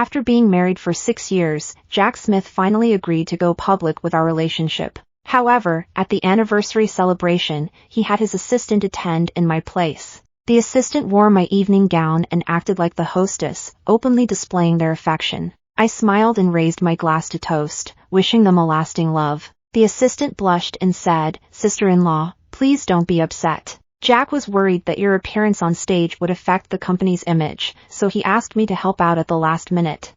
After being married for 6 years, Jack Smith finally agreed to go public with our relationship. However, at the anniversary celebration, he had his assistant attend in my place. The assistant wore my evening gown and acted like the hostess, openly displaying their affection. I smiled and raised my glass to toast, wishing them a lasting love. The assistant blushed and said, "Sister-in-law, please don't be upset. Jack was worried that your appearance on stage would affect the company's image, so he asked me to help out at the last minute."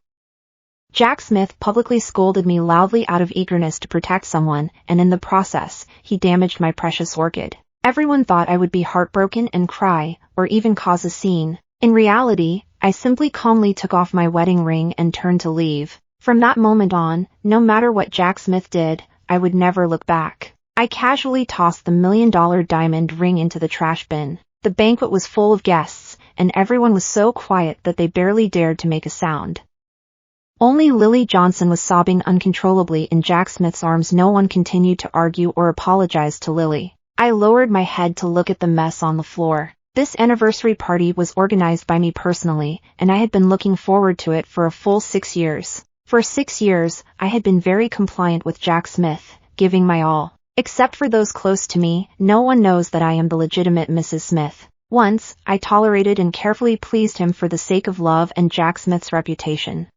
Jack Smith publicly scolded me loudly out of eagerness to protect someone, and in the process, he damaged my precious orchid. Everyone thought I would be heartbroken and cry, or even cause a scene. In reality, I simply calmly took off my wedding ring and turned to leave. From that moment on, no matter what Jack Smith did, I would never look back. I casually tossed the $1 million diamond ring into the trash bin. The banquet was full of guests, and everyone was so quiet that they barely dared to make a sound. Only Lily Johnson was sobbing uncontrollably in Jack Smith's arms. No one continued to argue or apologize to Lily. I lowered my head to look at the mess on the floor. This anniversary party was organized by me personally, and I had been looking forward to it for a full 6 years. For 6 years, I had been very compliant with Jack Smith, giving my all. Except for those close to me, no one knows that I am the legitimate Mrs. Smith. Once, I tolerated and carefully pleased him for the sake of love and Jack Smith's reputation.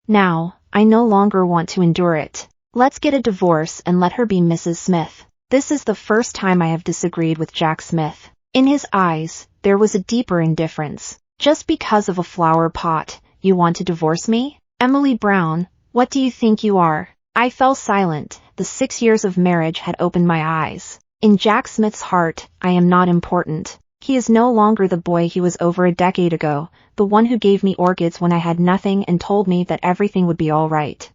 Now, I no longer want to endure it. Let's get a divorce and let her be Mrs. Smith. This is the first time I have disagreed with Jack Smith. In his eyes, there was a deeper indifference. Just because of a flower pot, you want to divorce me? Emily Brown, what do you think you are? I fell silent. The 6 years of marriage had opened my eyes. In Jack Smith's heart, I am not important. He is no longer the boy he was over a decade ago, the one who gave me orchids when I had nothing and told me that everything would be all right.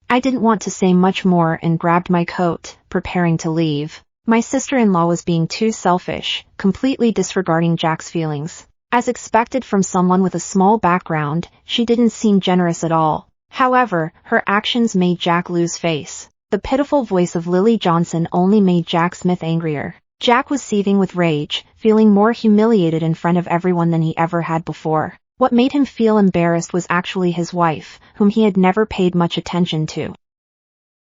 I didn't want to say much more and grabbed my coat, preparing to leave. My sister-in-law was being too selfish, completely disregarding Jack's feelings. As expected from someone with a small background, she didn't seem generous at all. However, her actions made Jack lose face. The pitiful voice of Lily Johnson only made Jack Smith angrier. Jack was seething with rage, feeling more humiliated in front of everyone than he ever had before. What made him feel embarrassed was actually his wife, whom he had never paid much attention to.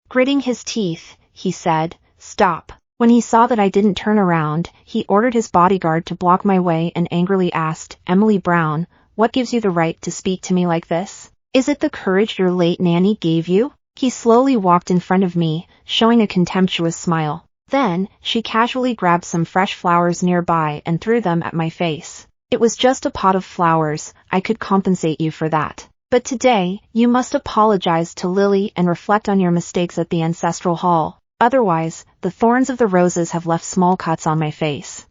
Gritting his teeth, he said, "Stop." When he saw that I didn't turn around, he ordered his bodyguard to block my way and angrily asked, "Emily Brown, what gives you the right to speak to me like this? Is it the courage your late nanny gave you?" He slowly walked in front of me, showing a contemptuous smile. Then, she casually grabbed some fresh flowers nearby and threw them at my face. "It was just a pot of flowers, I could compensate you for that. But today, you must apologize to Lily and reflect on your mistakes at the ancestral hall. Otherwise, the thorns of the roses have left small cuts on my face."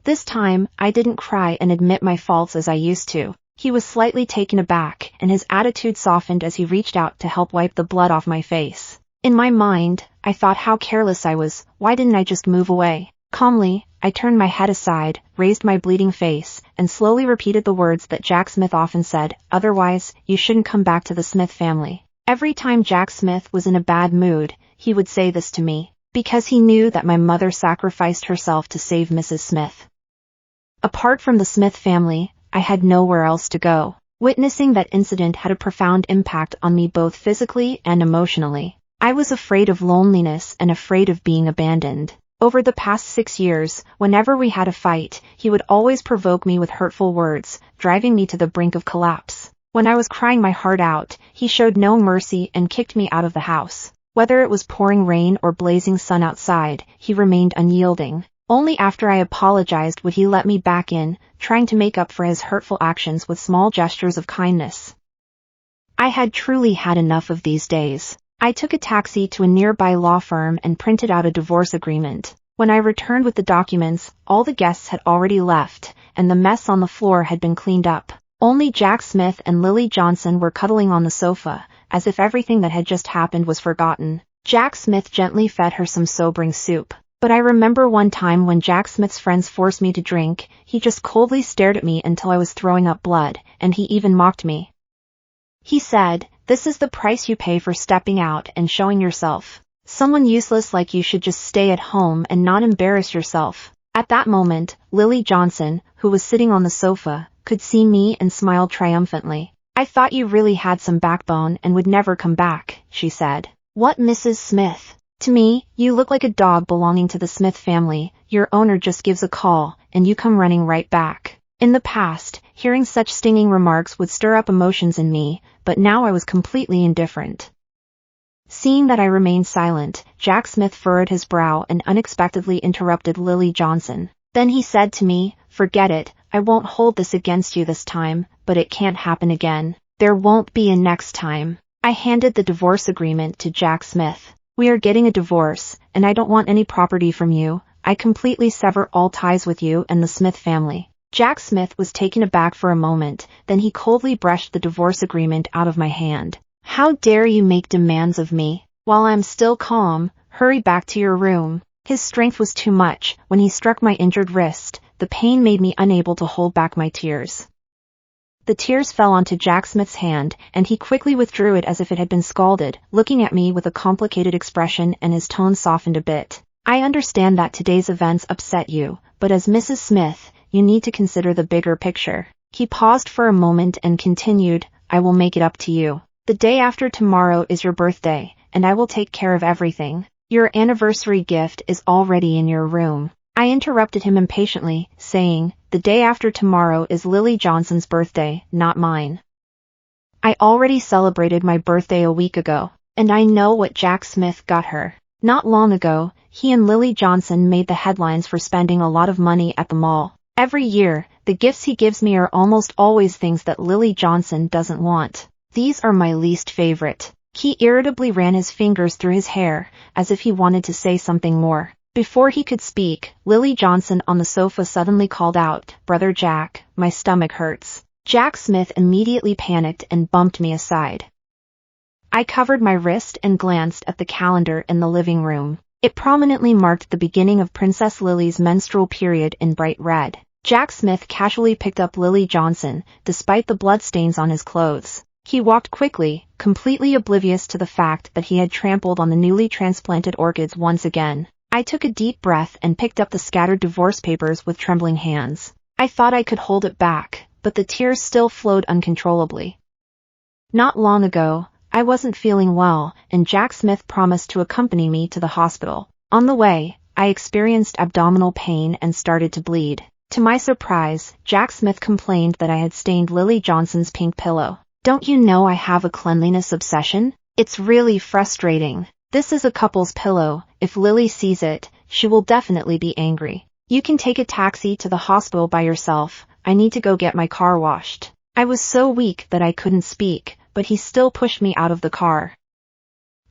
This time, I didn't cry and admit my faults as I used to. He was slightly taken aback, and his attitude softened as he reached out to help wipe the blood off my face. In my mind, I thought how careless I was. Why didn't I just move away? Calmly, I turned my head aside, raised my bleeding face, and slowly repeated the words that Jack Smith often said, "Otherwise, you shouldn't come back to the Smith family." Every time Jack Smith was in a bad mood, he would say this to me, because he knew that my mother sacrificed herself to save Mrs. Smith. Apart from the Smith family, I had nowhere else to go. Witnessing that incident had a profound impact on me both physically and emotionally. I was afraid of loneliness and afraid of being abandoned. Over the past 6 years, whenever we had a fight, he would always provoke me with hurtful words, driving me to the brink of collapse. When I was crying my heart out, he showed no mercy and kicked me out of the house. Whether it was pouring rain or blazing sun outside, he remained unyielding. Only after I apologized would he let me back in, trying to make up for his hurtful actions with small gestures of kindness. I had truly had enough of these days. I took a taxi to a nearby law firm and printed out a divorce agreement. When I returned with the documents, all the guests had already left, and the mess on the floor had been cleaned up. Only Jack Smith and Lily Johnson were cuddling on the sofa, as if everything that had just happened was forgotten. Jack Smith gently fed her some sobering soup. But I remember one time when Jack Smith's friends forced me to drink, he just coldly stared at me until I was throwing up blood, and he even mocked me. He said, "This is the price you pay for stepping out and showing yourself. Someone useless like you should just stay at home and not embarrass yourself." At that moment, Lily Johnson, who was sitting on the sofa, could see me and smiled triumphantly. I thought you really had some backbone and would never come back, she said. What, Mrs. Smith? To me, you look like a dog belonging to the Smith family. Your owner just gives a call, and you come running right back. In the past, hearing such stinging remarks would stir up emotions in me, but now I was completely indifferent. Seeing that I remained silent, Jack Smith furrowed his brow and unexpectedly interrupted Lily Johnson. Then he said to me, "Forget it, I won't hold this against you this time, but it can't happen again. There won't be a next time." I handed the divorce agreement to Jack Smith. "We are getting a divorce, and I don't want any property from you. I completely sever all ties with you and the Smith family." Jack Smith was taken aback for a moment, then he coldly brushed the divorce agreement out of my hand. "How dare you make demands of me? While I'm still calm, hurry back to your room." His strength was too much. When he struck my injured wrist, the pain made me unable to hold back my tears. The tears fell onto Jack Smith's hand, and he quickly withdrew it as if it had been scalded, looking at me with a complicated expression, and his tone softened a bit. "I understand that today's events upset you, but as Mrs. Smith, you need to consider the bigger picture." He paused for a moment and continued, "I will make it up to you. The day after tomorrow is your birthday, and I will take care of everything. Your anniversary gift is already in your room." I interrupted him impatiently, saying, "The day after tomorrow is Lily Johnson's birthday, not mine. I already celebrated my birthday a week ago, and I know what Jack Smith got her. Not long ago, he and Lily Johnson made the headlines for spending a lot of money at the mall. Every year, the gifts he gives me are almost always things that Lily Johnson doesn't want. These are my least favorite." He irritably ran his fingers through his hair, as if he wanted to say something more. Before he could speak, Lily Johnson on the sofa suddenly called out, "Brother Jack, my stomach hurts." Jack Smith immediately panicked and bumped me aside. I covered my wrist and glanced at the calendar in the living room. It prominently marked the beginning of Princess Lily's menstrual period in bright red. Jack Smith casually picked up Lily Johnson, despite the bloodstains on his clothes. He walked quickly, completely oblivious to the fact that he had trampled on the newly transplanted orchids once again. I took a deep breath and picked up the scattered divorce papers with trembling hands. I thought I could hold it back, but the tears still flowed uncontrollably. Not long ago, I wasn't feeling well, and Jack Smith promised to accompany me to the hospital. On the way, I experienced abdominal pain and started to bleed. To my surprise, Jack Smith complained that I had stained Lily Johnson's pink pillow. "Don't you know I have a cleanliness obsession? It's really frustrating. This is a couple's pillow. If Lily sees it, she will definitely be angry. You can take a taxi to the hospital by yourself. I need to go get my car washed." I was so weak that I couldn't speak, but he still pushed me out of the car.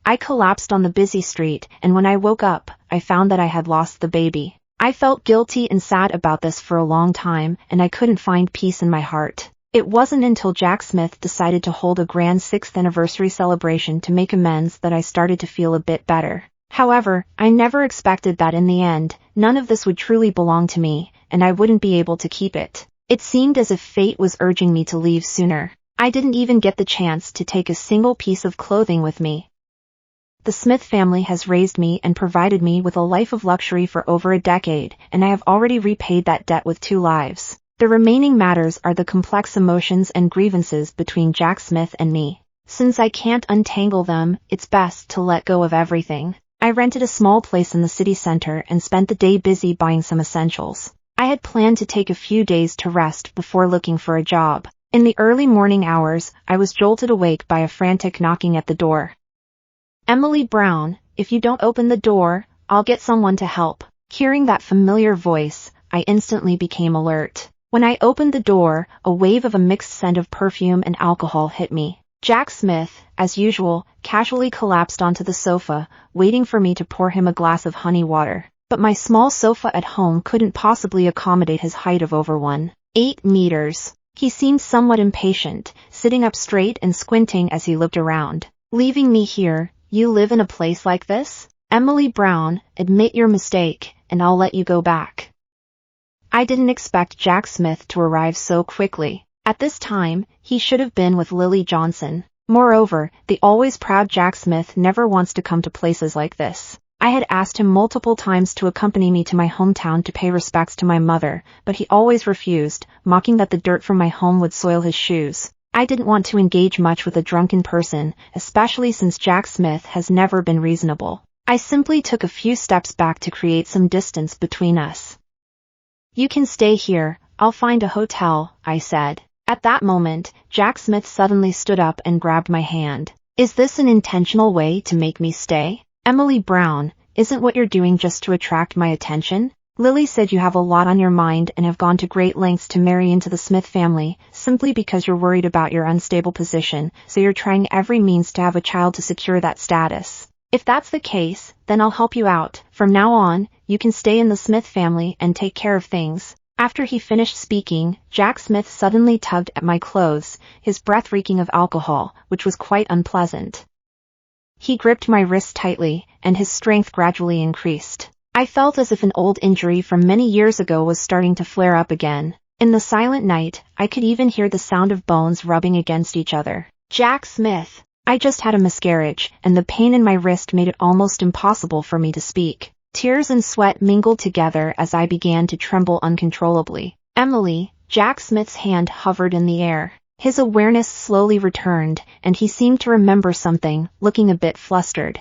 I collapsed on the busy street, and when I woke up, I found that I had lost the baby. I felt guilty and sad about this for a long time, and I couldn't find peace in my heart. It wasn't until Jack Smith decided to hold a grand 6th anniversary celebration to make amends that I started to feel a bit better. However, I never expected that in the end, none of this would truly belong to me, and I wouldn't be able to keep it. It seemed as if fate was urging me to leave sooner. I didn't even get the chance to take a single piece of clothing with me. The Smith family has raised me and provided me with a life of luxury for over a decade, and I have already repaid that debt with 2 lives. The remaining matters are the complex emotions and grievances between Jack Smith and me. Since I can't untangle them, it's best to let go of everything. I rented a small place in the city center and spent the day busy buying some essentials. I had planned to take a few days to rest before looking for a job. In the early morning hours, I was jolted awake by a frantic knocking at the door. "Emily Brown, if you don't open the door, I'll get someone to help." Hearing that familiar voice, I instantly became alert. When I opened the door, a wave of a mixed scent of perfume and alcohol hit me. Jack Smith, as usual, casually collapsed onto the sofa, waiting for me to pour him a glass of honey water. But my small sofa at home couldn't possibly accommodate his height of over 1.8 meters. He seemed somewhat impatient, sitting up straight and squinting as he looked around. "Leaving me here? You live in a place like this? Emily Brown, admit your mistake, and I'll let you go back." I didn't expect Jack Smith to arrive so quickly. At this time, he should have been with Lily Johnson. Moreover, the always proud Jack Smith never wants to come to places like this. I had asked him multiple times to accompany me to my hometown to pay respects to my mother, but he always refused, mocking that the dirt from my home would soil his shoes. I didn't want to engage much with a drunken person, especially since Jack Smith has never been reasonable. I simply took a few steps back to create some distance between us. "You can stay here, I'll find a hotel," I said. At that moment, Jack Smith suddenly stood up and grabbed my hand. "Is this an intentional way to make me stay? Emily Brown, isn't what you're doing just to attract my attention? Lily said you have a lot on your mind and have gone to great lengths to marry into the Smith family, simply because you're worried about your unstable position, so you're trying every means to have a child to secure that status. If that's the case, then I'll help you out. From now on, you can stay in the Smith family and take care of things." After he finished speaking, Jack Smith suddenly tugged at my clothes, his breath reeking of alcohol, which was quite unpleasant. He gripped my wrist tightly, and his strength gradually increased. I felt as if an old injury from many years ago was starting to flare up again. In the silent night, I could even hear the sound of bones rubbing against each other. "Jack Smith, I just had a miscarriage, and the pain in my wrist made it almost impossible for me to speak." Tears and sweat mingled together as I began to tremble uncontrollably. "Emily," Jack Smith's hand hovered in the air. His awareness slowly returned, and he seemed to remember something, looking a bit flustered.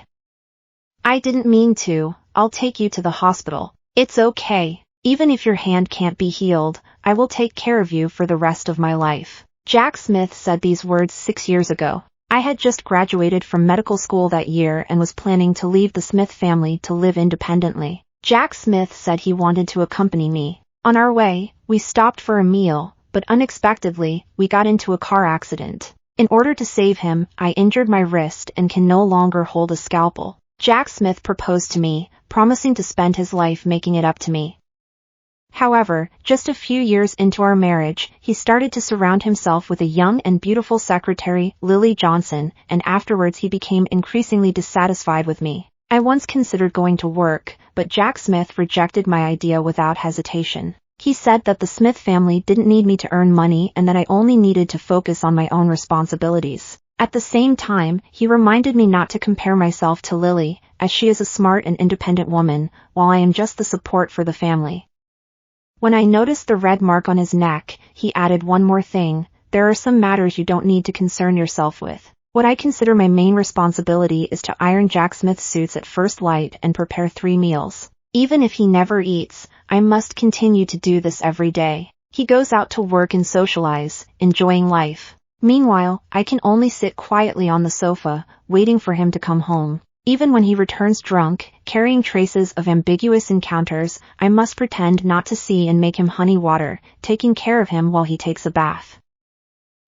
"I didn't mean to. I'll take you to the hospital. It's okay. Even if your hand can't be healed, I will take care of you for the rest of my life." Jack Smith said these words 6 years ago. I had just graduated from medical school that year and was planning to leave the Smith family to live independently. Jack Smith said he wanted to accompany me. On our way, we stopped for a meal, but unexpectedly, we got into a car accident. In order to save him, I injured my wrist and can no longer hold a scalpel. Jack Smith proposed to me, promising to spend his life making it up to me. However, just a few years into our marriage, he started to surround himself with a young and beautiful secretary, Lily Johnson, and afterwards he became increasingly dissatisfied with me. I once considered going to work, but Jack Smith rejected my idea without hesitation. He said that the Smith family didn't need me to earn money and that I only needed to focus on my own responsibilities. At the same time, he reminded me not to compare myself to Lily, as she is a smart and independent woman, while I am just the support for the family. When I noticed the red mark on his neck, he added one more thing: "There are some matters you don't need to concern yourself with. What I consider my main responsibility is to iron Jack Smith's suits at first light and prepare 3 meals. Even if he never eats, I must continue to do this every day. He goes out to work and socialize, enjoying life. Meanwhile, I can only sit quietly on the sofa, waiting for him to come home. Even when he returns drunk, carrying traces of ambiguous encounters, I must pretend not to see and make him honey water, taking care of him while he takes a bath.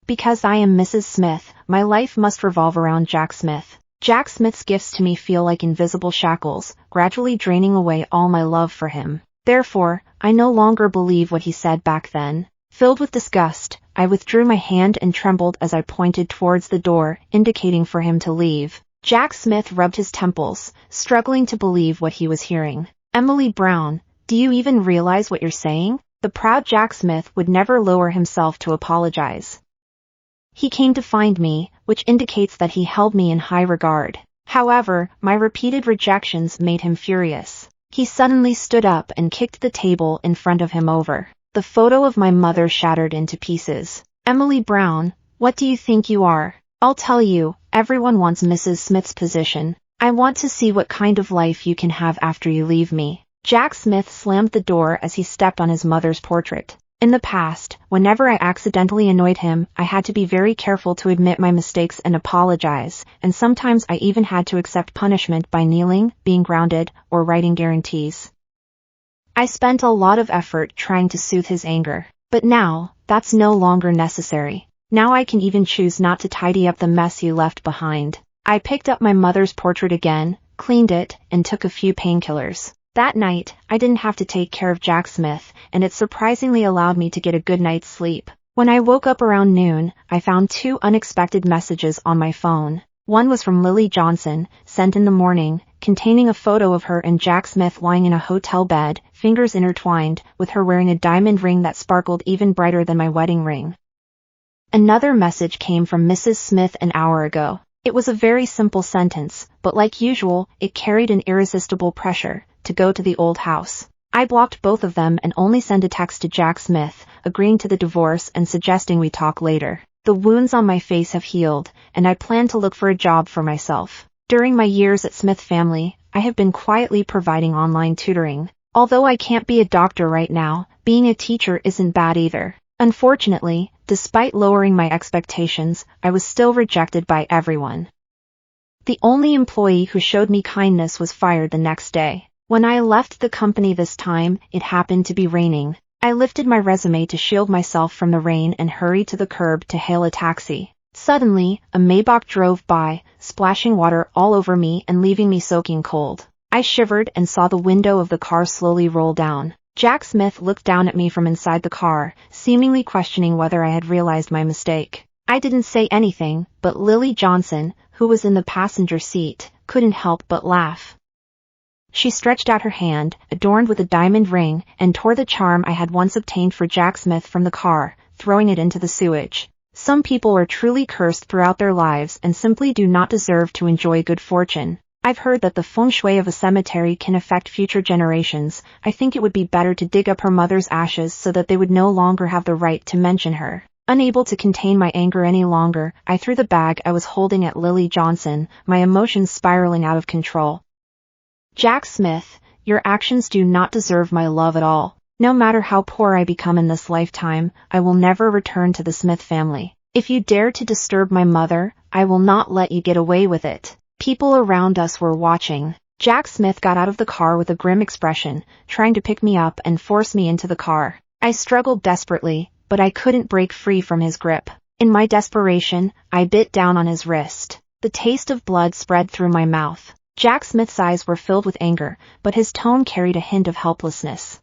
Because I am Mrs. Smith, my life must revolve around Jack Smith. Jack Smith's gifts to me feel like invisible shackles, gradually draining away all my love for him. Therefore, I no longer believe what he said back then. Filled with disgust, I withdrew my hand and trembled as I pointed towards the door, indicating for him to leave. Jack Smith rubbed his temples, struggling to believe what he was hearing. "Emily Brown, do you even realize what you're saying?" The proud Jack Smith would never lower himself to apologize. He came to find me, which indicates that he held me in high regard. However, my repeated rejections made him furious. He suddenly stood up and kicked the table in front of him over. The photo of my mother shattered into pieces. "Emily Brown, what do you think you are? I'll tell you, everyone wants Mrs. Smith's position. I want to see what kind of life you can have after you leave me." Jack Smith slammed the door as he stepped on his mother's portrait. In the past, whenever I accidentally annoyed him, I had to be very careful to admit my mistakes and apologize, and sometimes I even had to accept punishment by kneeling, being grounded, or writing guarantees. I spent a lot of effort trying to soothe his anger, but now, that's no longer necessary. Now I can even choose not to tidy up the mess he left behind. I picked up my mother's portrait again, cleaned it, and took a few painkillers. That night, I didn't have to take care of Jack Smith, and it surprisingly allowed me to get a good night's sleep. When I woke up around noon, I found 2 unexpected messages on my phone. One was from Lily Johnson, sent in the morning, containing a photo of her and Jack Smith lying in a hotel bed, fingers intertwined, with her wearing a diamond ring that sparkled even brighter than my wedding ring. Another message came from Mrs. Smith an hour ago. It was a very simple sentence, but like usual, it carried an irresistible pressure to go to the old house. I blocked both of them and only sent a text to Jack Smith, agreeing to the divorce and suggesting we talk later. The wounds on my face have healed, and I plan to look for a job for myself. During my years at Smith Family, I have been quietly providing online tutoring. Although I can't be a doctor right now, being a teacher isn't bad either. Unfortunately, despite lowering my expectations, I was still rejected by everyone. The only employee who showed me kindness was fired the next day. When I left the company this time, it happened to be raining. I lifted my resume to shield myself from the rain and hurried to the curb to hail a taxi. Suddenly, a Maybach drove by, splashing water all over me and leaving me soaking cold. I shivered and saw the window of the car slowly roll down. Jack Smith looked down at me from inside the car, seemingly questioning whether I had realized my mistake. I didn't say anything, but Lily Johnson, who was in the passenger seat, couldn't help but laugh. She stretched out her hand, adorned with a diamond ring, and tore the charm I had once obtained for Jack Smith from the car, throwing it into the sewage. Some people are truly cursed throughout their lives and simply do not deserve to enjoy good fortune. I've heard that the feng shui of a cemetery can affect future generations. I think it would be better to dig up her mother's ashes so that they would no longer have the right to mention her. Unable to contain my anger any longer, I threw the bag I was holding at Lily Johnson, my emotions spiraling out of control. Jack Smith, your actions do not deserve my love at all. No matter how poor I become in this lifetime, I will never return to the Smith family. If you dare to disturb my mother, I will not let you get away with it. People around us were watching. Jack Smith got out of the car with a grim expression, trying to pick me up and force me into the car. I struggled desperately, but I couldn't break free from his grip. In my desperation, I bit down on his wrist. The taste of blood spread through my mouth. Jack Smith's eyes were filled with anger, but his tone carried a hint of helplessness.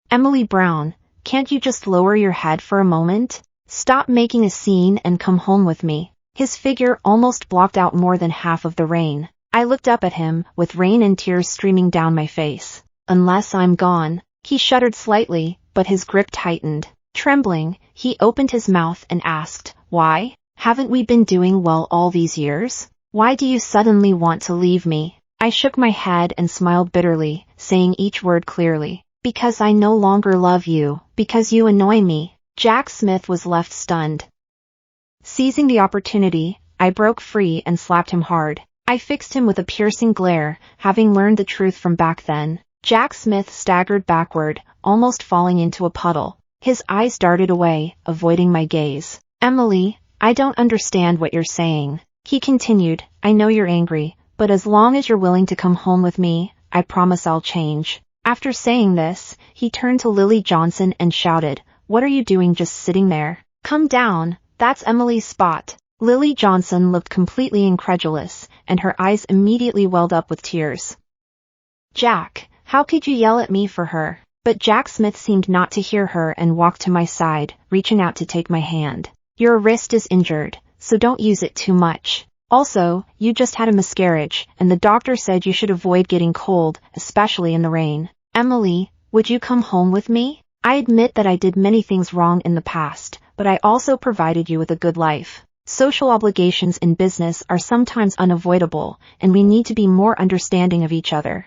Emily Brown, can't you just lower your head for a moment? Stop making a scene and come home with me. His figure almost blocked out more than half of the rain. I looked up at him, with rain and tears streaming down my face. Unless I'm gone. He shuddered slightly, but his grip tightened. Trembling, he opened his mouth and asked, "Why? Haven't we been doing well all these years? Why do you suddenly want to leave me?" I shook my head and smiled bitterly, saying each word clearly. "Because I no longer love you, because you annoy me." Jack Smith was left stunned. Seizing the opportunity, I broke free and slapped him hard. I fixed him with a piercing glare, having learned the truth from back then. Jack Smith staggered backward, almost falling into a puddle. His eyes darted away, avoiding my gaze. "Emily, I don't understand what you're saying," he continued. "I know you're angry, but as long as you're willing to come home with me, I promise I'll change." After saying this, he turned to Lily Johnson and shouted, "What are you doing just sitting there? Come down, that's Emily's spot." Lily Johnson looked completely incredulous, and her eyes immediately welled up with tears. "Jack, how could you yell at me for her?" But Jack Smith seemed not to hear her and walked to my side, reaching out to take my hand. "Your wrist is injured, so don't use it too much. Also, you just had a miscarriage, and the doctor said you should avoid getting cold, especially in the rain. Emily, would you come home with me? I admit that I did many things wrong in the past, but I also provided you with a good life. Social obligations in business are sometimes unavoidable, and we need to be more understanding of each other."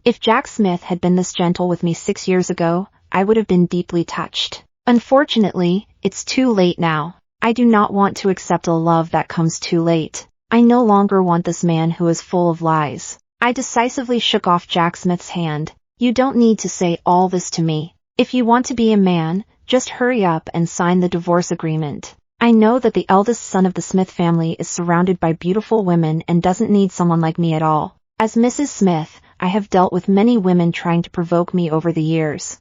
If Jack Smith had been this gentle with me 6 years ago, I would have been deeply touched. Unfortunately, it's too late now. I do not want to accept a love that comes too late. I no longer want this man who is full of lies. I decisively shook off Jack Smith's hand. "You don't need to say all this to me. If you want to be a man, just hurry up and sign the divorce agreement. I know that the eldest son of the Smith family is surrounded by beautiful women and doesn't need someone like me at all. As Mrs. Smith, I have dealt with many women trying to provoke me over the years.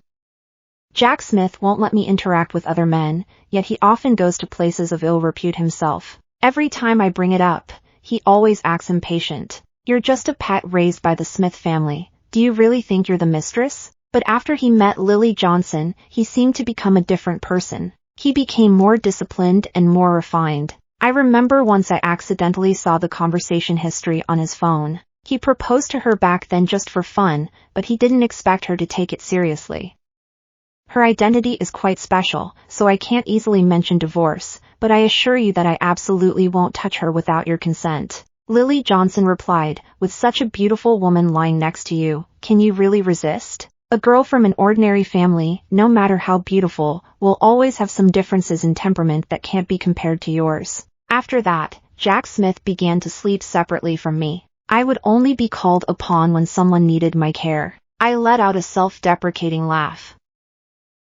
Jack Smith won't let me interact with other men, yet he often goes to places of ill repute himself. Every time I bring it up, he always acts impatient. You're just a pet raised by the Smith family. Do you really think you're the mistress?" But after he met Lily Johnson, he seemed to become a different person. He became more disciplined and more refined. I remember once I accidentally saw the conversation history on his phone. He proposed to her back then just for fun, but he didn't expect her to take it seriously. Her identity is quite special, so I can't easily mention divorce, but I assure you that I absolutely won't touch her without your consent. Lily Johnson replied, "With such a beautiful woman lying next to you, can you really resist?" A girl from an ordinary family, no matter how beautiful, will always have some differences in temperament that can't be compared to yours. After that, Jack Smith began to sleep separately from me. I would only be called upon when someone needed my care. I let out a self-deprecating laugh.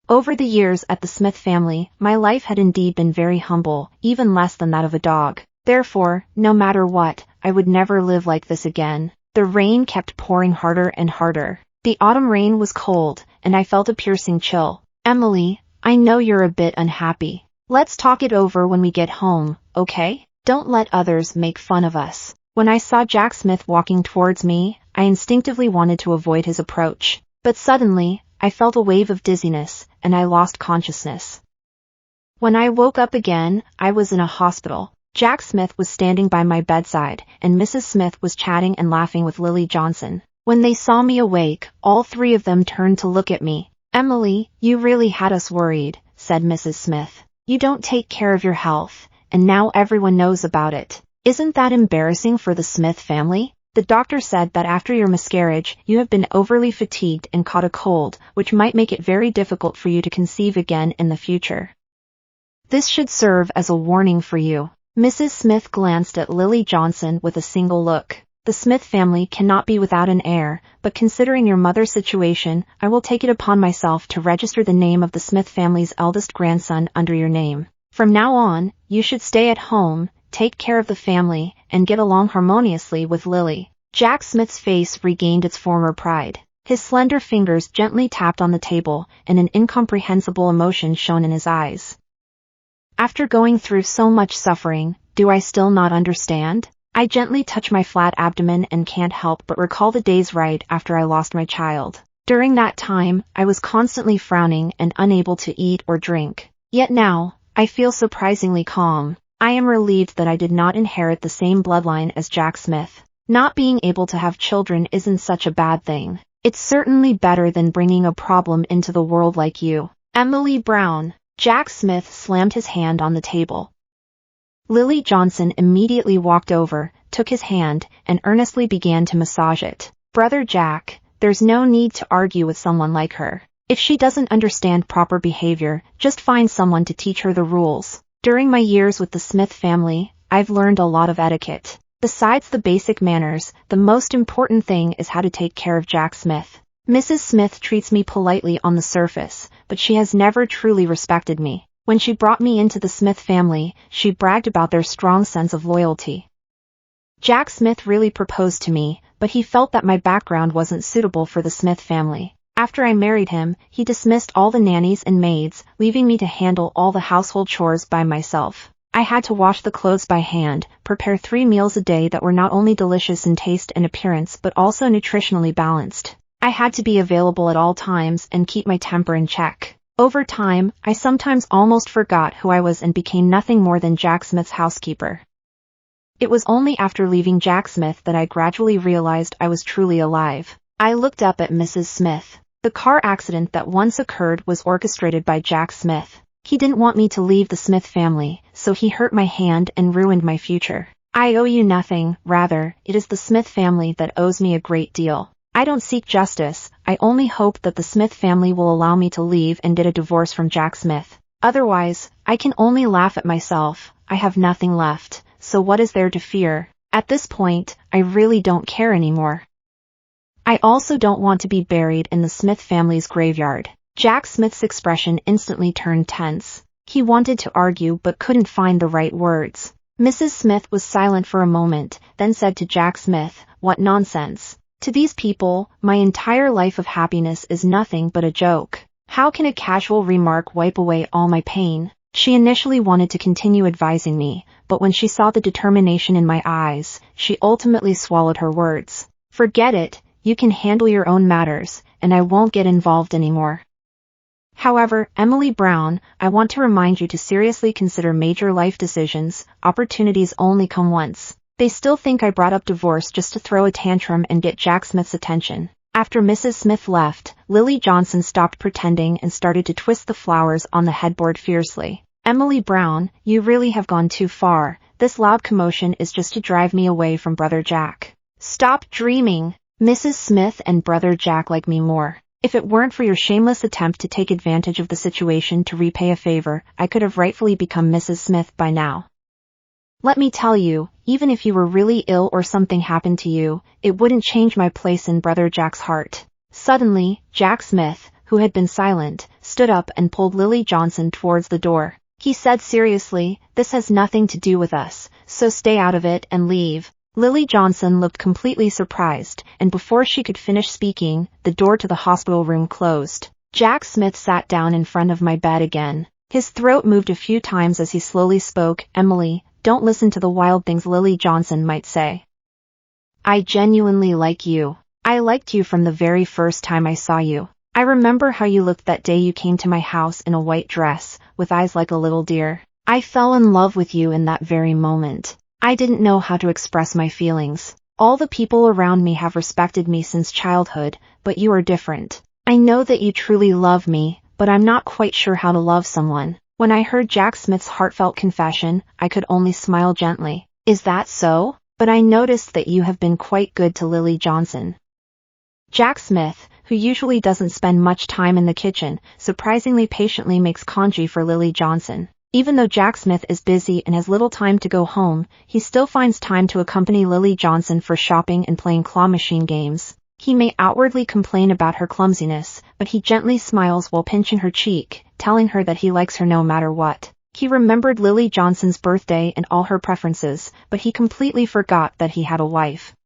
Over the years at the Smith family, my life had indeed been very humble, even less than that of a dog. Therefore, no matter what, I would never live like this again. The rain kept pouring harder and harder. The autumn rain was cold, and I felt a piercing chill. Emily, I know you're a bit unhappy. Let's talk it over when we get home, okay? Don't let others make fun of us. When I saw Jack Smith walking towards me, I instinctively wanted to avoid his approach. But suddenly, I felt a wave of dizziness, and I lost consciousness. When I woke up again, I was in a hospital. Jack Smith was standing by my bedside, and Mrs. Smith was chatting and laughing with Lily Johnson. When they saw me awake, all three of them turned to look at me. Emily, you really had us worried, said Mrs. Smith. You don't take care of your health, and now everyone knows about it. Isn't that embarrassing for the Smith family? The doctor said that after your miscarriage, you have been overly fatigued and caught a cold, which might make it very difficult for you to conceive again in the future. This should serve as a warning for you. Mrs. Smith glanced at Lily Johnson with a single look. The Smith family cannot be without an heir, but considering your mother's situation, I will take it upon myself to register the name of the Smith family's eldest grandson under your name. From now on, you should stay at home, take care of the family, and get along harmoniously with Lily. Jack Smith's face regained its former pride. His slender fingers gently tapped on the table, and an incomprehensible emotion shone in his eyes. After going through so much suffering, do I still not understand? I gently touch my flat abdomen and can't help but recall the days right after I lost my child. During that time, I was constantly frowning and unable to eat or drink. Yet now, I feel surprisingly calm. I am relieved that I did not inherit the same bloodline as Jack Smith. Not being able to have children isn't such a bad thing. It's certainly better than bringing a problem into the world like you. Emily Brown. Jack Smith slammed his hand on the table. Lily Johnson immediately walked over, took his hand, and earnestly began to massage it. Brother Jack, there's no need to argue with someone like her. If she doesn't understand proper behavior, just find someone to teach her the rules. During my years with the Smith family, I've learned a lot of etiquette. Besides the basic manners, the most important thing is how to take care of Jack Smith. Mrs. Smith treats me politely on the surface, but she has never truly respected me. When she brought me into the Smith family, she bragged about their strong sense of loyalty. Jack Smith really proposed to me, but he felt that my background wasn't suitable for the Smith family. After I married him, he dismissed all the nannies and maids, leaving me to handle all the household chores by myself. I had to wash the clothes by hand, prepare 3 meals a day that were not only delicious in taste and appearance but also nutritionally balanced. I had to be available at all times and keep my temper in check. Over time, I sometimes almost forgot who I was and became nothing more than Jack Smith's housekeeper. It was only after leaving Jack Smith that I gradually realized I was truly alive. I looked up at Mrs. Smith. The car accident that once occurred was orchestrated by Jack Smith. He didn't want me to leave the Smith family, so he hurt my hand and ruined my future. I owe you nothing, rather, it is the Smith family that owes me a great deal. I don't seek justice, I only hope that the Smith family will allow me to leave and get a divorce from Jack Smith. Otherwise, I can only laugh at myself. I have nothing left, so what is there to fear? At this point, I really don't care anymore. I also don't want to be buried in the Smith family's graveyard. Jack Smith's expression instantly turned tense. He wanted to argue but couldn't find the right words. Mrs. Smith was silent for a moment, then said to Jack Smith, "What nonsense. To these people, my entire life of happiness is nothing but a joke. How can a casual remark wipe away all my pain?" She initially wanted to continue advising me, but when she saw the determination in my eyes, she ultimately swallowed her words. "Forget it, you can handle your own matters, and I won't get involved anymore." However, Emily Brown, I want to remind you to seriously consider major life decisions. Opportunities only come once. They still think I brought up divorce just to throw a tantrum and get Jack Smith's attention. After Mrs. Smith left, Lily Johnson stopped pretending and started to twist the flowers on the headboard fiercely. "Emily Brown, you really have gone too far. This loud commotion is just to drive me away from Brother Jack." "Stop dreaming. Mrs. Smith and Brother Jack like me more. If it weren't for your shameless attempt to take advantage of the situation to repay a favor, I could have rightfully become Mrs. Smith by now. Let me tell you, even if you were really ill or something happened to you, it wouldn't change my place in Brother Jack's heart." Suddenly, Jack Smith, who had been silent, stood up and pulled Lily Johnson towards the door. He said seriously, "This has nothing to do with us, so stay out of it and leave." Lily Johnson looked completely surprised, and before she could finish speaking, the door to the hospital room closed. Jack Smith sat down in front of my bed again. His throat moved a few times as he slowly spoke. "Emily, don't listen to the wild things Lily Johnson might say. I genuinely like you. I liked you from the very first time I saw you. I remember how you looked that day you came to my house in a white dress, with eyes like a little deer. I fell in love with you in that very moment. I didn't know how to express my feelings. All the people around me have respected me since childhood, but you are different. I know that you truly love me, but I'm not quite sure how to love someone." When I heard Jack Smith's heartfelt confession, I could only smile gently. "Is that so? But I noticed that you have been quite good to Lily Johnson." Jack Smith, who usually doesn't spend much time in the kitchen, surprisingly patiently makes congee for Lily Johnson. Even though Jack Smith is busy and has little time to go home, he still finds time to accompany Lily Johnson for shopping and playing claw machine games. He may outwardly complain about her clumsiness, but he gently smiles while pinching her cheek, telling her that he likes her no matter what. He remembered Lily Johnson's birthday and all her preferences, but he completely forgot that he had a wife.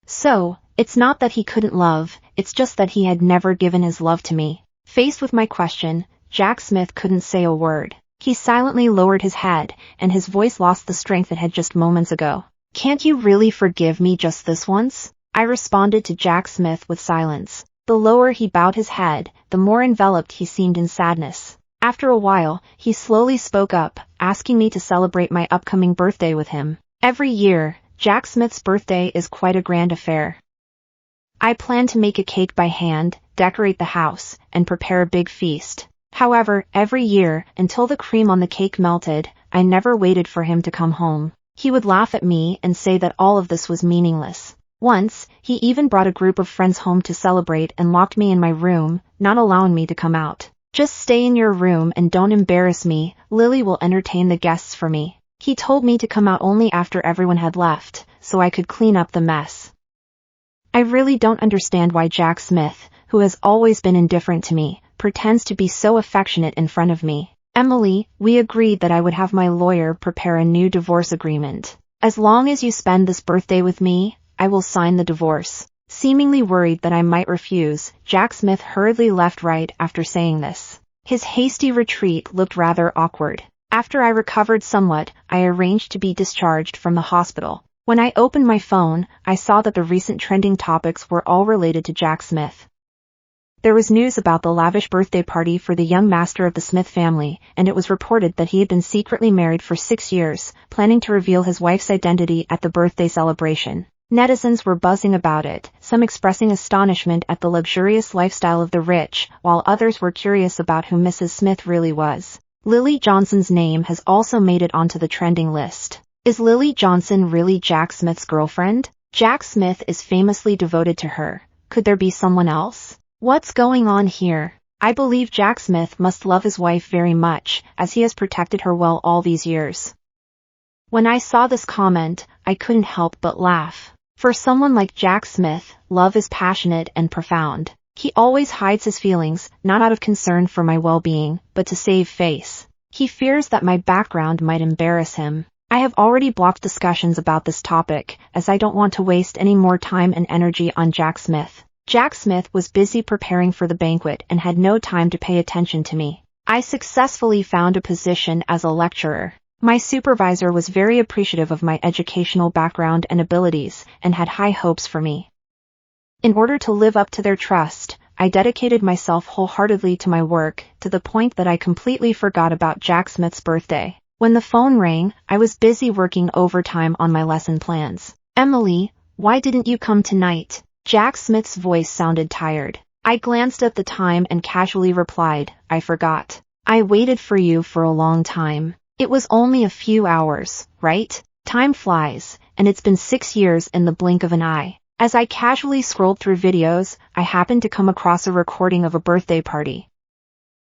So, it's not that he couldn't love, it's just that he had never given his love to me. Faced with my question, Jack Smith couldn't say a word. He silently lowered his head, and his voice lost the strength it had just moments ago. "Can't you really forgive me just this once?" I responded to Jack Smith with silence. The lower he bowed his head, the more enveloped he seemed in sadness. After a while, he slowly spoke up, asking me to celebrate my upcoming birthday with him. Every year, Jack Smith's birthday is quite a grand affair. I plan to make a cake by hand, decorate the house, and prepare a big feast. However, every year, until the cream on the cake melted, I never waited for him to come home. He would laugh at me and say that all of this was meaningless. Once, he even brought a group of friends home to celebrate and locked me in my room, not allowing me to come out. "Just stay in your room and don't embarrass me, Lily will entertain the guests for me." He told me to come out only after everyone had left, so I could clean up the mess. I really don't understand why Jack Smith, who has always been indifferent to me, pretends to be so affectionate in front of me. "Emily, we agreed that I would have my lawyer prepare a new divorce agreement. As long as you spend this birthday with me, I will sign the divorce." Seemingly worried that I might refuse, Jack Smith hurriedly left right after saying this. His hasty retreat looked rather awkward. After I recovered somewhat, I arranged to be discharged from the hospital. When I opened my phone, I saw that the recent trending topics were all related to Jack Smith. There was news about the lavish birthday party for the young master of the Smith family, and it was reported that he had been secretly married for 6 years, planning to reveal his wife's identity at the birthday celebration. Netizens were buzzing about it, some expressing astonishment at the luxurious lifestyle of the rich, while others were curious about who Mrs. Smith really was. Lily Johnson's name has also made it onto the trending list. Is Lily Johnson really Jack Smith's girlfriend? Jack Smith is famously devoted to her. Could there be someone else? What's going on here? I believe Jack Smith must love his wife very much, as he has protected her well all these years. When I saw this comment, I couldn't help but laugh. For someone like Jack Smith, love is passionate and profound. He always hides his feelings, not out of concern for my well-being, but to save face. He fears that my background might embarrass him. I have already blocked discussions about this topic, as I don't want to waste any more time and energy on Jack Smith. Jack Smith was busy preparing for the banquet and had no time to pay attention to me. I successfully found a position as a lecturer. My supervisor was very appreciative of my educational background and abilities, and had high hopes for me. In order to live up to their trust, I dedicated myself wholeheartedly to my work, to the point that I completely forgot about Jack Smith's birthday. When the phone rang, I was busy working overtime on my lesson plans. "Emily, why didn't you come tonight?" Jack Smith's voice sounded tired. I glanced at the time and casually replied, "I forgot. I waited for you for a long time. It was only a few hours, right? Time flies, and it's been 6 years in the blink of an eye." As I casually scrolled through videos, I happened to come across a recording of a birthday party.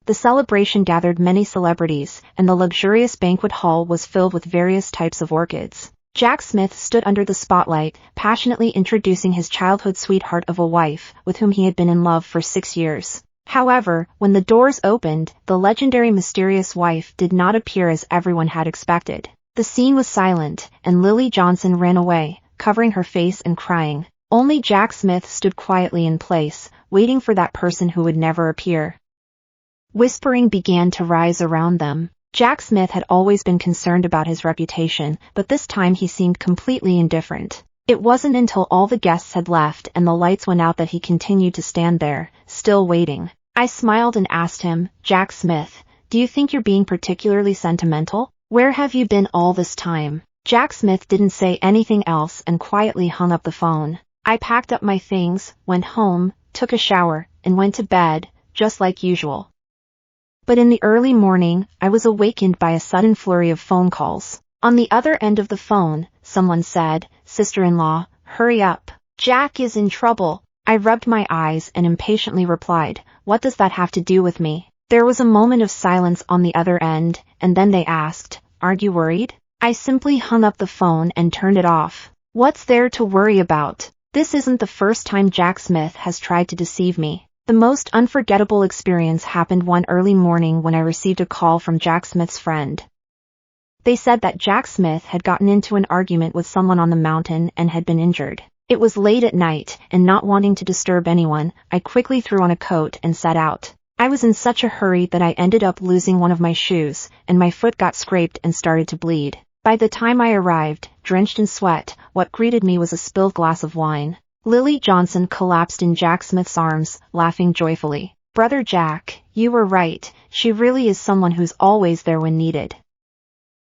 The celebration gathered many celebrities, and the luxurious banquet hall was filled with various types of orchids. Jack Smith stood under the spotlight, passionately introducing his childhood sweetheart of a wife, with whom he had been in love for 6 years. However, when the doors opened, the legendary mysterious wife did not appear as everyone had expected. The scene was silent, and Lily Johnson ran away, covering her face and crying. Only Jack Smith stood quietly in place, waiting for that person who would never appear. Whispering began to rise around them. Jack Smith had always been concerned about his reputation, but this time he seemed completely indifferent. It wasn't until all the guests had left and the lights went out that he continued to stand there, still waiting. I smiled and asked him, "Jack Smith, do you think you're being particularly sentimental? Where have you been all this time?" Jack Smith didn't say anything else and quietly hung up the phone. I packed up my things, went home, took a shower, and went to bed, just like usual. But in the early morning, I was awakened by a sudden flurry of phone calls. On the other end of the phone, someone said, "Sister-in-law, hurry up. Jack is in trouble." I rubbed my eyes and impatiently replied, "What does that have to do with me?" There was a moment of silence on the other end, and then they asked, "Aren't you worried?" I simply hung up the phone and turned it off. What's there to worry about? This isn't the first time Jack Smith has tried to deceive me. The most unforgettable experience happened one early morning when I received a call from Jack Smith's friend. They said that Jack Smith had gotten into an argument with someone on the mountain and had been injured. It was late at night, and not wanting to disturb anyone, I quickly threw on a coat and set out. I was in such a hurry that I ended up losing one of my shoes, and my foot got scraped and started to bleed. By the time I arrived, drenched in sweat, what greeted me was a spilled glass of wine. Lily Johnson collapsed in Jack Smith's arms, laughing joyfully. "Brother Jack, you were right, she really is someone who's always there when needed."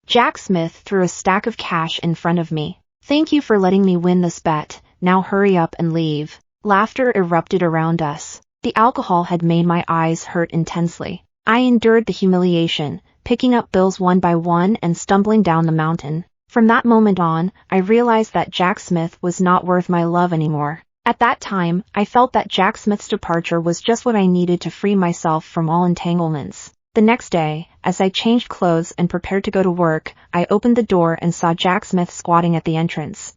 Jack Smith threw a stack of cash in front of me. "Thank you for letting me win this bet, now hurry up and leave." Laughter erupted around us. The alcohol had made my eyes hurt intensely. I endured the humiliation, picking up bills one by one and stumbling down the mountain. From that moment on, I realized that Jack Smith was not worth my love anymore. At that time, I felt that Jack Smith's departure was just what I needed to free myself from all entanglements. The next day, as I changed clothes and prepared to go to work, I opened the door and saw Jack Smith squatting at the entrance.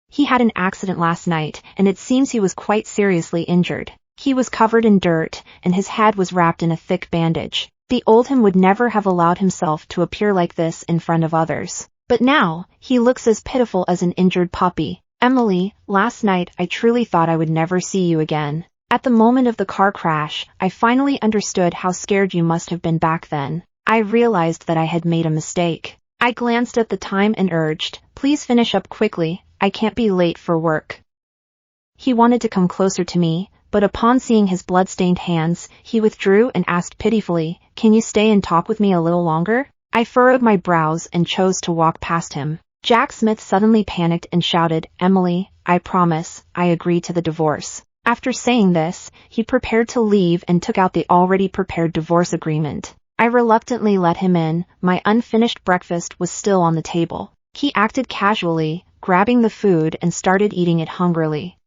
He had an accident last night, and it seems he was quite seriously injured. He was covered in dirt, and his head was wrapped in a thick bandage. The old him would never have allowed himself to appear like this in front of others. But now, he looks as pitiful as an injured puppy. "Emily, last night I truly thought I would never see you again. At the moment of the car crash, I finally understood how scared you must have been back then. I realized that I had made a mistake." I glanced at the time and urged, "Please finish up quickly, I can't be late for work." He wanted to come closer to me, but upon seeing his blood-stained hands, he withdrew and asked pitifully, "Can you stay and talk with me a little longer?" I furrowed my brows and chose to walk past him. Jack Smith suddenly panicked and shouted, "Emily, I promise, I agree to the divorce." After saying this, he prepared to leave and took out the already prepared divorce agreement. I reluctantly let him in. My unfinished breakfast was still on the table. He acted casually, grabbing the food and started eating it hungrily.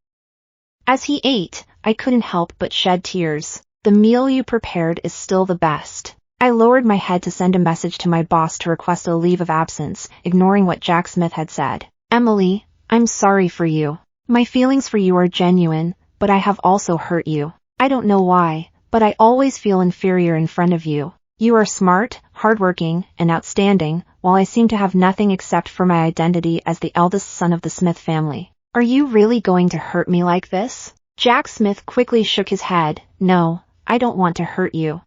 As he ate, I couldn't help but shed tears. "The meal you prepared is still the best." I lowered my head to send a message to my boss to request a leave of absence, ignoring what Jack Smith had said. "Emily, I'm sorry for you. My feelings for you are genuine, but I have also hurt you. I don't know why, but I always feel inferior in front of you. You are smart, hardworking, and outstanding, while I seem to have nothing except for my identity as the eldest son of the Smith family. Are you really going to hurt me like this?" Jack Smith quickly shook his head. "No, I don't want to hurt you.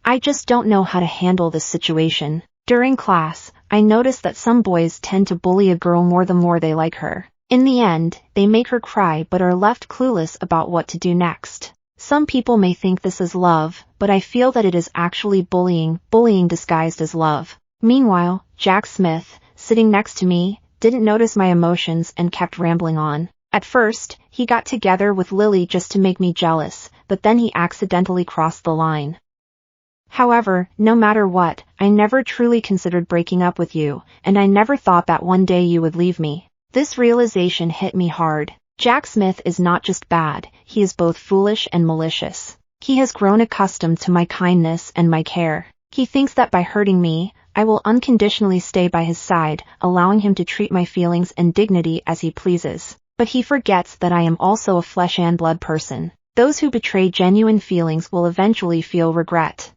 I just don't know how to handle this situation. During class, I noticed that some boys tend to bully a girl more the more they like her. In the end, they make her cry but are left clueless about what to do next. Some people may think this is love, but I feel that it is actually bullying disguised as love." Meanwhile, Jack Smith, sitting next to me, didn't notice my emotions and kept rambling on. At first, he got together with Lily just to make me jealous, but then he accidentally crossed the line. "However, no matter what, I never truly considered breaking up with you, and I never thought that one day you would leave me. This realization hit me hard. Jack Smith is not just bad, he is both foolish and malicious. He has grown accustomed to my kindness and my care. He thinks that by hurting me, I will unconditionally stay by his side, allowing him to treat my feelings and dignity as he pleases. But he forgets that I am also a flesh and blood person. Those who betray genuine feelings will eventually feel regret.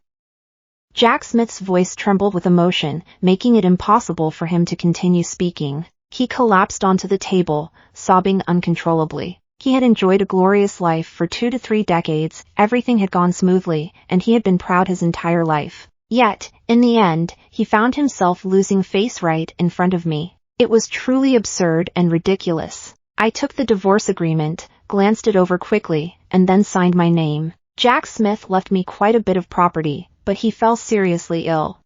Jack Smith's voice trembled with emotion, making it impossible for him to continue speaking. He collapsed onto the table, sobbing uncontrollably. He had enjoyed a glorious life for 2 to 3 decades, everything had gone smoothly, and he had been proud his entire life. Yet, in the end, he found himself losing face right in front of me. It was truly absurd and ridiculous. I took the divorce agreement, glanced it over quickly, and then signed my name. Jack Smith left me quite a bit of property, but he fell seriously ill.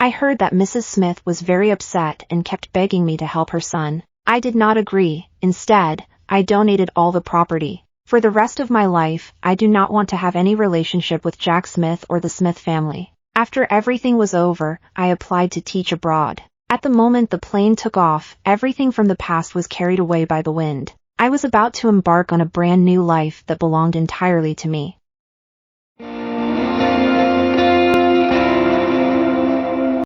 I heard that Mrs. Smith was very upset and kept begging me to help her son. I did not agree. Instead, I donated all the property. For the rest of my life, I do not want to have any relationship with Jack Smith or the Smith family. After everything was over, I applied to teach abroad. At the moment the plane took off, everything from the past was carried away by the wind. I was about to embark on a brand new life that belonged entirely to me.